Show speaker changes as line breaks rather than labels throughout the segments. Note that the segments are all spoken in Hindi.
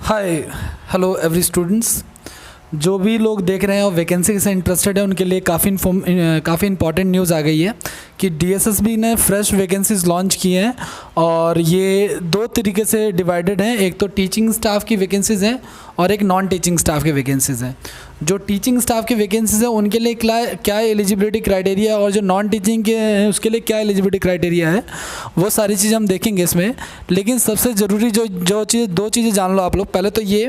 Hi hello every students. जो भी लोग देख रहे हैं और वैकेंसी से इंटरेस्टेड है उनके लिए काफ़ी इंपॉर्टेंट न्यूज़ आ गई है कि डीएसएसबी ने फ्रेश वैकेंसीज लॉन्च की हैं और ये दो तरीके से डिवाइडेड हैं। एक तो टीचिंग स्टाफ की वैकेंसीज़ हैं और एक नॉन टीचिंग स्टाफ की वैकेंसीज़ हैं। जो टीचिंग स्टाफ की वैकेंसीज़ हैं उनके लिए क्या एलिजिबिलिटी क्राइटेरिया और जो नॉन टीचिंग के हैं उसके लिए क्या एलिजिबिलिटी क्राइटेरिया है, वो सारी चीज़ें हम देखेंगे इसमें। लेकिन सबसे ज़रूरी दो चीज़ें जान लो आप लोग। पहले तो ये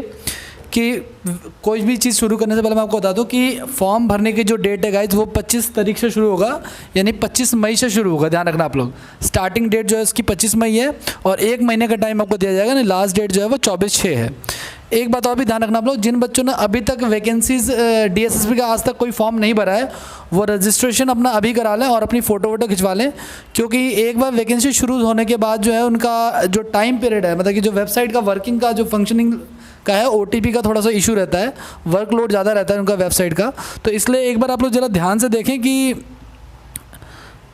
कि कोई भी चीज़ शुरू करने से पहले मैं आपको बता दूं कि फॉर्म भरने की जो डेट है गाइज वो 25 तारीख से शुरू होगा, यानी 25 मई से शुरू होगा। ध्यान रखना आप लोग, स्टार्टिंग डेट जो है इसकी 25 मई है और एक महीने का टाइम आपको दिया जाएगा। नहीं, लास्ट डेट जो है वो 24/6 है। एक बात और भी ध्यान रखना आप लोग, जिन बच्चों ने अभी तक वैकेंसीज डीएसएसबी का आज तक कोई फॉर्म नहीं भरा है वो रजिस्ट्रेशन अपना अभी करा लें और अपनी फ़ोटो खिंचवा लें, क्योंकि एक बार वैकेंसी शुरू होने के बाद जो है उनका जो टाइम पीरियड है, मतलब कि जो वेबसाइट का वर्किंग का जो फंक्शनिंग का है, ओटीपी का थोड़ा सा इशू रहता है, वर्कलोड ज़्यादा रहता है उनका वेबसाइट का। तो इसलिए एक बार आप लोग ज़रा ध्यान से देखें कि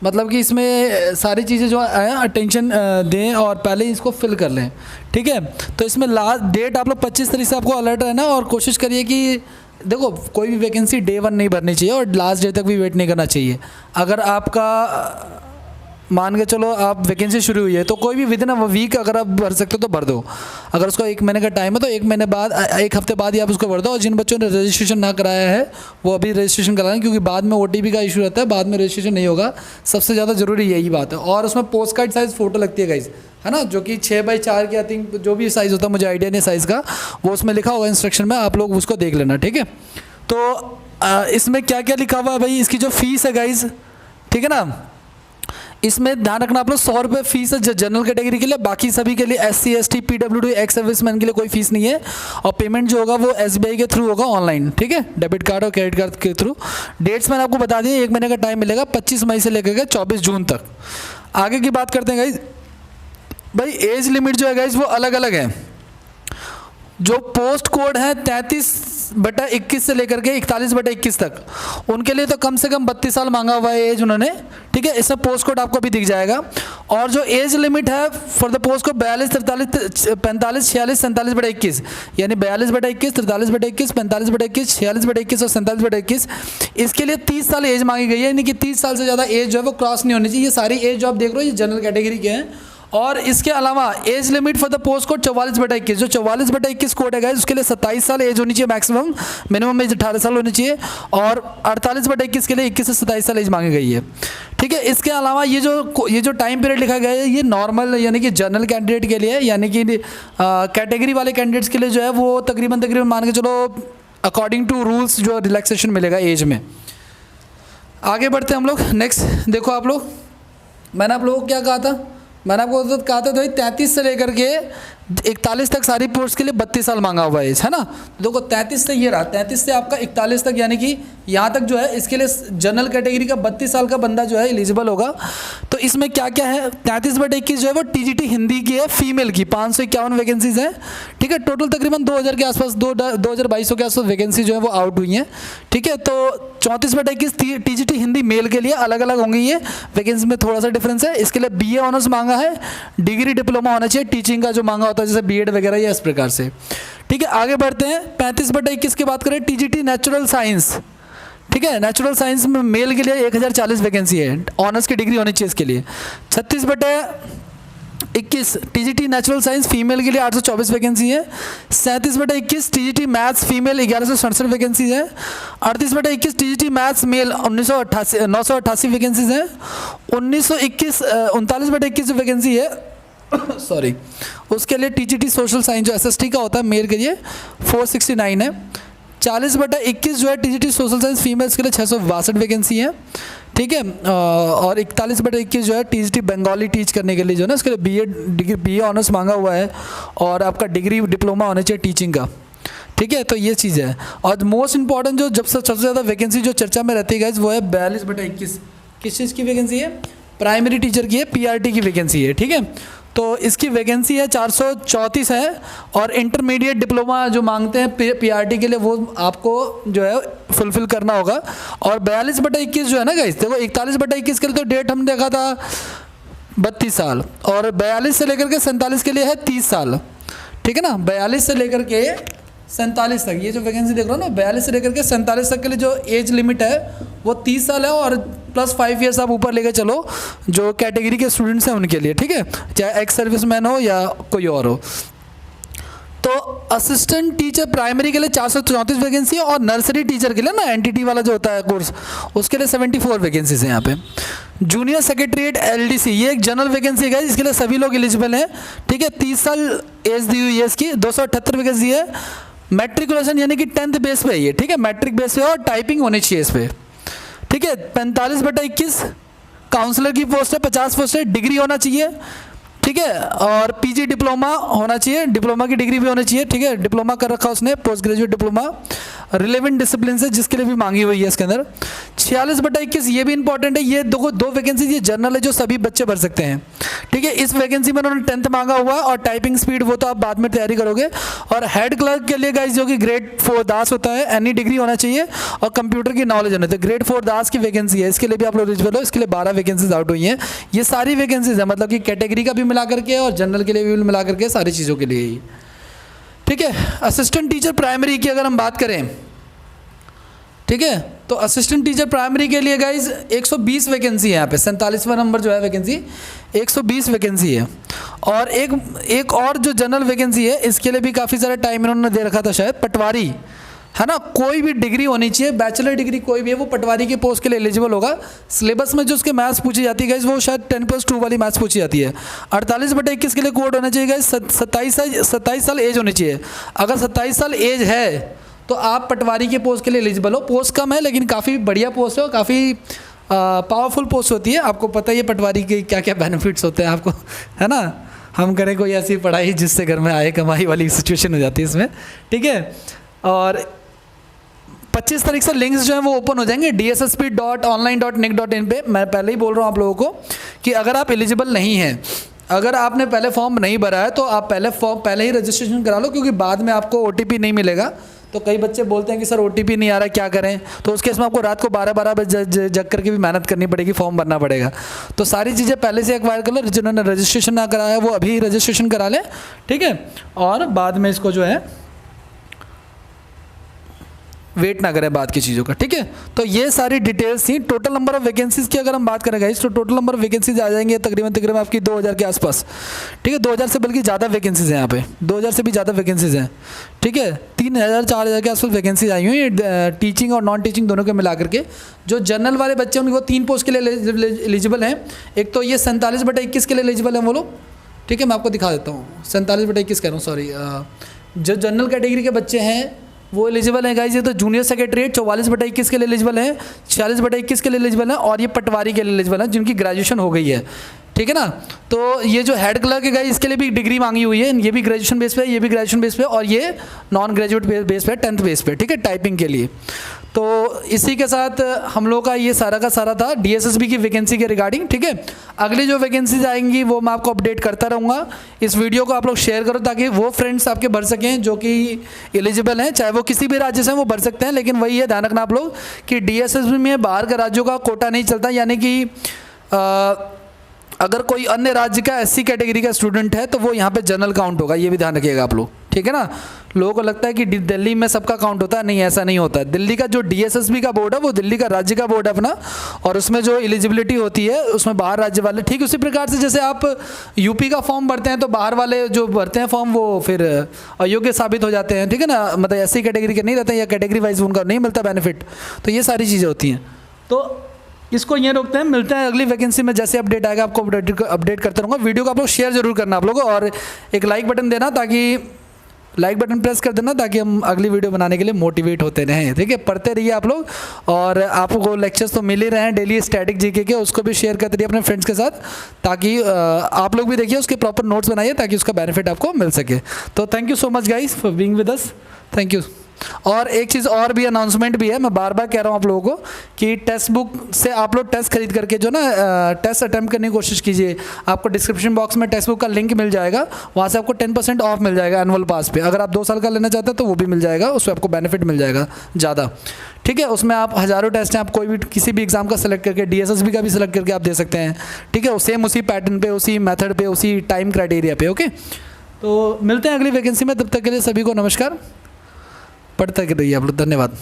मतलब कि इसमें सारी चीज़ें जो है अटेंशन दें और पहले ही इसको फिल कर लें, ठीक है। तो इसमें लास्ट डेट आप लोग 25 तारीख से आपको अलर्ट रहना और कोशिश करिए कि देखो कोई भी वैकेंसी डे 1 नहीं भरनी चाहिए और लास्ट डे तक भी वेट नहीं करना चाहिए। अगर आपका मान के चलो आप वैकेंसी शुरू हुई है तो कोई भी विदिन अ वीक अगर आप भर सकते हो तो भर दो। अगर उसका 1 महीने का टाइम है तो 1 महीने बाद 1 हफ्ते बाद ही आप उसको भर दो। और जिन बच्चों ने रजिस्ट्रेशन ना कराया है वो अभी रजिस्ट्रेशन कराएं, क्योंकि बाद में ओटीपी का इशू रहता है, बाद में रजिस्ट्रेशन नहीं होगा। सबसे ज़्यादा ज़रूरी यही बात है। और उसमें पोस्ट कार्ड साइज़ फ़ोटो लगती है गाइज, है ना, जो कि 6x4 की आई थिंक जो भी साइज़ होता है, मुझे आइडिया नहीं साइज़ का, वो उसमें लिखा होगा इंस्ट्रक्शन में, आप लोग उसको देख लेना, ठीक है। तो इसमें क्या क्या लिखा हुआ है भाई, इसकी जो फीस है गाइज, ठीक है ना, इसमें ध्यान रखना आप लोग 100 रुपये फीस है जनरल कैटेगरी के लिए, बाकी सभी के लिए SC ST PWD ex serviceman के लिए कोई फीस नहीं है। और पेमेंट जो होगा वो SBI के थ्रू होगा ऑनलाइन, ठीक है, डेबिट कार्ड और क्रेडिट कार्ड के थ्रू। डेट्स मैंने आपको बता दिए, 1 महीने का टाइम मिलेगा 25 मई से लेकर के 24 जून तक। आगे की बात करते हैं गाइज। भाई एज लिमिट जो है गाइज वो अलग अलग है। जो पोस्ट कोड है 33/21 से लेकर के 41/21 तक, उनके लिए तो कम से कम 32 साल मांगा हुआ है एज उन्होंने, ठीक है। इसमें पोस्ट कोड आपको भी दिख जाएगा। और जो एज लिमिट है फॉर द पोस्ट कोड 42, 43, 45, 46, 47/21, यानी 42/21, 43/21, 45/21, 46/21 और 47/21, इसके लिए 30 साल एज मांगी गई है। यानी कि 30 साल से ज़्यादा एज जो है वो क्रॉस नहीं होनी चाहिए। ये सारी एज जो आप देख रहे हो ये जनरल कैटेगरी के हैं। और इसके अलावा age limit for the post code 44/21, जो 44/21 कोड है गाइस उसके लिए 27 साल एज होनी चाहिए मैक्सिमम, मिनिमम एज 18 साल होनी चाहिए। और 48/21 के लिए 21 से 27 साल एज मांगी गई है, ठीक है। इसके अलावा ये जो टाइम पीरियड लिखा गया है ये नॉर्मल यानी कि जनरल कैंडिडेट के लिए, यानी कि कैटेगरी वाले कैंडिडेट्स के लिए जो है वो तकरीबन मान के चलो अकॉर्डिंग टू रूल्स जो रिलैक्सेशन मिलेगा एज में। आगे बढ़ते हैं हम लोग। नेक्स्ट देखो आप लोग, मैंने आप लोगों को क्या कहा था, मैंने आपको कहा था भाई 33 से लेकर के 41 तक सारी पोस्ट के लिए 32 साल मांगा हुआ है ना। तो देखो 33 से ये रहा, 33 से आपका 41 तक, यानी कि यहाँ तक जो है इसके लिए जनरल कैटेगरी का 32 साल का बंदा जो है एलिजिबल होगा। तो इसमें क्या क्या है, 33/21 जो है वो TGT हिंदी की है, फीमेल की 551 वैकेंसीज हैं, ठीक है। टोटल तकरीबन 2000 के आसपास 2200 के आसपास वैकेंसी जो है वो आउट हुई हैं, ठीक है। तो 34/21 TGT हिंदी मेल के लिए अलग अलग होंगी ये वैकेंसी में, थोड़ा सा डिफरेंस है। इसके लिए BA ऑनर्स मांगा है, डिग्री डिप्लोमा होना चाहिए, टीचिंग का जो मांगा होता है जैसे B.Ed वगैरह या इस प्रकार से, ठीक है। आगे बढ़ते हैं 35/21 की बात करें, TGT नेचुरल साइंस, ठीक है। नेचुरल साइंस में मेल के लिए 1040 वैकेंसी है, ऑनर्स की डिग्री होनी चाहिए इसके लिए। 36/21 TGT नेचुरल साइंस फीमेल के लिए 824 वैकेंसी है। 37/21 TGT मैथ्स फीमेल 1167 वैकेंसी है। 38/21 TGT मैथ्स मेल 988 वैकेंसीज हैं। 39/21 जो वैकेंसी है सॉरी उसके लिए TGT सोशल साइंस जो SST का होता है मेल के लिए 469 है। 40/21 जो है TGT सोशल साइंस फीमेल्स के लिए 662 वैकेंसी है, ठीक है। और 41/21 जो है TGT बंगाली टीच करने के लिए जो है ना उसके लिए BA ऑनर्स मांगा हुआ है और आपका डिग्री डिप्लोमा होना चाहिए टीचिंग का, ठीक है। तो ये चीज़ है। और मोस्ट इंपॉर्टेंट जो सबसे ज़्यादा वैकेंसी जो चर्चा में रहती है गाइस वो है 42/21, किस चीज़ की वैकेंसी है, प्राइमरी टीचर की है, PRT की वैकेंसी है, ठीक है। तो इसकी वैकेंसी है 434 है। और इंटरमीडिएट डिप्लोमा जो मांगते हैं PRT के लिए वो आपको जो है फुलफिल करना होगा। और 42/21 जो है ना गाइस, देखो 41/21 के लिए तो डेट हम देखा था 32 साल, और 42 से लेकर के 47 के लिए है 30 साल, ठीक है ना। 42 से लेकर के 47 तक, ये जो वैकेंसी देख रहे हो ना, 42 से लेकर के 47 तक के लिए जो एज लिमिट है वो 30 साल है, और प्लस 5 ईयर्स आप ऊपर लेके चलो जो कैटेगरी के स्टूडेंट्स हैं उनके लिए, ठीक है, चाहे एक्स सर्विसमैन हो या कोई और हो। तो असिस्टेंट टीचर प्राइमरी के लिए 434 वैकेंसी है, और नर्सरी टीचर के लिए ना एनटीटी वाला जो होता है कोर्स, उसके लिए 74 वैकेंसीज हैं यहाँ पे। जूनियर सेक्रेटरीट एलडीसी, ये एक जनरल वैकेंसी है, इसके लिए सभी लोग एलिजिबल हैं, ठीक है। 30 साल एज दी हुई है इसकी, 278 वैकेंसी है। मैट्रिकुलेशन यानी कि 10th बेस पे है ये, ठीक है, मैट्रिक बेस पे, और टाइपिंग होनी चाहिए इस पर, ठीक है। 45/21 काउंसलर की पोस्ट है, 50 पोस्ट है, डिग्री होना चाहिए, ठीक है, और पीजी डिप्लोमा होना चाहिए, डिप्लोमा की डिग्री भी होनी चाहिए, ठीक है, डिप्लोमा कर रखा उसने, post graduate diploma, relevant discipline से, जिसके लिए भी मांगी हुई है इसके अंदर। 46/21 ये भी इंपॉर्टेंट है, ये दो वैकेंसी ये जनरल है जो सभी बच्चे भर सकते हैं, ठीक है। इस वैकेंसी में उन्होंने 10th मांगा हुआ है, और टाइपिंग स्पीड वो तो आप बाद में तैयारी करोगे। और हेड क्लर्क के लिए गाइस जो कि ग्रेड 4 दास होता है, एनी डिग्री होना चाहिए और कंप्यूटर की नॉलेज होनी चाहिए। ग्रेड 4 दास की वैकेंसी है, इसके लिए भी आप लोग एलिजिबल हो, इसके लिए 12 वैकेंसीज आउट हुई हैं। ये सारी वैकेंसीज है, मतलब कि कैटेगरी का भी मिला करके और जनरल के लिए भी मिला करके सारी चीज़ों के लिए ही, ठीक है। असिस्टेंट टीचर प्राइमरी की अगर हम बात करें, ठीक है, तो असिस्टेंट टीचर प्राइमरी के लिए गाइज 120 वैकेंसी है यहाँ पे, 47वां नंबर जो है वैकेंसी, 120 वैकेंसी है। और एक और जो जनरल वैकेंसी है, इसके लिए भी काफ़ी सारा टाइम इन्होंने दे रखा था शायद, पटवारी है ना, कोई भी डिग्री होनी चाहिए, बैचलर डिग्री कोई भी है, वो पटवारी के पोस्ट के लिए एलिजिबल होगा। सिलेबस में जो उसके मैथ्स पूछी जाती है गाइज, वो शायद 10+2 वाली मैथ्स पूछी जाती है। 48/21 के लिए कोड होना चाहिए गाइज, 27 साल एज होनी चाहिए। अगर 27 साल एज है तो आप पटवारी के पोस्ट के लिए एलिजिबल हो। पोस्ट कम है लेकिन काफ़ी बढ़िया पोस्ट है और काफ़ी पावरफुल पोस्ट होती है। आपको पता ही है पटवारी के क्या क्या बेनिफिट्स होते हैं आपको, है ना। हम करें कोई ऐसी पढ़ाई जिससे घर में आय कमाई वाली सिचुएशन हो जाती है इसमें, ठीक है। और 25 तारीख से लिंक्स जो हैं वो ओपन हो जाएंगे dssp.online.nic.in पे। मैं पहले ही बोल रहा हूँ आप लोगों को कि अगर आप एलिजिबल नहीं हैं, अगर आपने पहले फॉर्म नहीं भरा है, तो आप पहले ही रजिस्ट्रेशन करा लो, क्योंकि बाद में आपको OTP नहीं मिलेगा। तो कई बच्चे बोलते हैं कि सर OTP नहीं आ रहा है, क्या करें। तो उस केस में आपको रात को 12 बजे जग करके भी मेहनत करनी पड़ेगी, फॉर्म भरना पड़ेगा। तो सारी चीज़ें पहले से एक्वायर कर लो, जिन्होंने रजिस्ट्रेशन ना कराया वो अभी रजिस्ट्रेशन करा लें, ठीक है। और बाद में इसको जो है वेट ना करें बाद की चीज़ों का, ठीक है। तो ये सारी डिटेल्स थी। टोटल नंबर ऑफ वैकेंसीज की अगर हम बात करें गाइस, तो टोटल नंबर ऑफ वैकेंसीज आ जाएंगे तकरीबन आपकी 2000 के आसपास, ठीक है। 2000 से बल्कि ज़्यादा वैकेंसीज हैं यहाँ पे, 2000 से भी ज़्यादा वैकेंसीज हैं, ठीक है। 3000-4000 के आसपास वैकेंसीज आई हुई हैं, टीचिंग और नॉन टीचिंग दोनों के मिला करके। जो जनरल वाले बच्चे हैं उनको 3 पोस्ट के लिए एलिजिबल हैं। एक तो ये 47/21 के लिए एलिजिबल हैं वो लोग, ठीक है। मैं आपको दिखा देता हूँ, 47/21 कह रहा हूँ, सॉरी। जो जनरल कैटेगरी के बच्चे हैं वो एलिजिबल है गाइज। ये तो जूनियर सेक्रेटरीट 44/21 के लिए एलिजिबल है, 46/21 के लिए एलिजिबल है, और ये पटवारी के लिए एलिजिबल है जिनकी ग्रेजुएशन हो गई है, ठीक है ना। तो ये जो हेड क्लर्क है गाइज, इसके लिए भी डिग्री मांगी हुई है, ये भी ग्रेजुएशन बेस पे है, ये भी ग्रेजुएशन बेस पे, और ये नॉन ग्रेजुएट बेस पे, 10th बेस पे, ठीक है, टाइपिंग के लिए। तो इसी के साथ हम लोग का ये सारा का सारा था DSSB की वैकेंसी के रिगार्डिंग, ठीक है। अगली जो वैकेंसीज आएंगी वो मैं आपको अपडेट करता रहूँगा। इस वीडियो को आप लोग शेयर करो ताकि वो फ्रेंड्स आपके भर सकें जो कि एलिजिबल हैं, चाहे वो किसी भी राज्य से हैं वो भर सकते हैं। लेकिन वही है, ध्यान रखना आप लोग कि DSSB में बाहर के राज्यों का कोटा नहीं चलता, यानी कि अगर कोई अन्य राज्य का SC कैटेगरी का स्टूडेंट है तो वो यहाँ पे जनरल काउंट होगा, ये भी ध्यान रखिएगा आप लोग, ठीक है ना। लोगों को लगता है कि दिल्ली में सबका काउंट होता है, नहीं, ऐसा नहीं होता है। दिल्ली का जो DSSB का बोर्ड है वो दिल्ली का राज्य का बोर्ड है अपना, और उसमें जो एलिजिबिलिटी होती है उसमें बाहर राज्य वाले, ठीक उसी प्रकार से जैसे आप UP का फॉर्म भरते हैं तो बाहर वाले जो भरते हैं फॉर्म वो फिर अयोग्य साबित हो जाते हैं, ठीक है ना। मतलब SC कैटेगरी के नहीं रहते हैं या कैटेगरी वाइज उनका नहीं मिलता बेनिफिट। तो ये सारी चीज़ें होती हैं। तो इसको ये रोकते हैं, मिलते हैं अगली वैकेंसी में। जैसे अपडेट आएगा आपको अपडेट करता रहूँगा। वीडियो को आप लोग शेयर जरूर करना आप लोगों, और एक लाइक बटन देना, ताकि लाइक बटन प्रेस कर देना ताकि हम अगली वीडियो बनाने के लिए मोटिवेट होते रहें, ठीक है। पढ़ते रहिए आप लोग, और आपको लेक्चर्स तो मिल ही रहे हैं डेली स्टैटिक जीके के, उसको भी शेयर करते रहिए अपने फ्रेंड्स के साथ, ताकि आप लोग भी देखिए, उसके प्रॉपर नोट्स बनाइए ताकि उसका बेनिफिट आपको मिल सके। तो thank you so much guys for being with us, thank you. और एक चीज़ और भी, अनाउंसमेंट भी है, मैं बार बार कह रहा हूँ आप लोगों को कि टेक्स्ट बुक से आप लोग टेस्ट खरीद करके जो ना टेस्ट अटैम्प्ट करने की कोशिश कीजिए। आपको डिस्क्रिप्शन बॉक्स में टेक्स्ट बुक का लिंक मिल जाएगा, वहाँ से आपको 10% ऑफ मिल जाएगा एनुअल पास पे। अगर आप 2 साल का लेना चाहते हैं तो वो भी मिल जाएगा, उसमें आपको बेनिफिट मिल जाएगा ज़्यादा, ठीक है। उसमें आप हज़ारों टेस्ट हैं, आप कोई भी किसी भी एग्जाम का सेलेक्ट करके, DSSB का भी सेलेक्ट करके आप दे सकते हैं, ठीक है। सेम उसी पैटर्न पे, उसी मेथड पे, उसी टाइम क्राइटेरिया पे, ओके। तो मिलते हैं अगली वैकेंसी में, तब तक के लिए सभी को नमस्कार। पढ़ते रहिए आप लोग, धन्यवाद।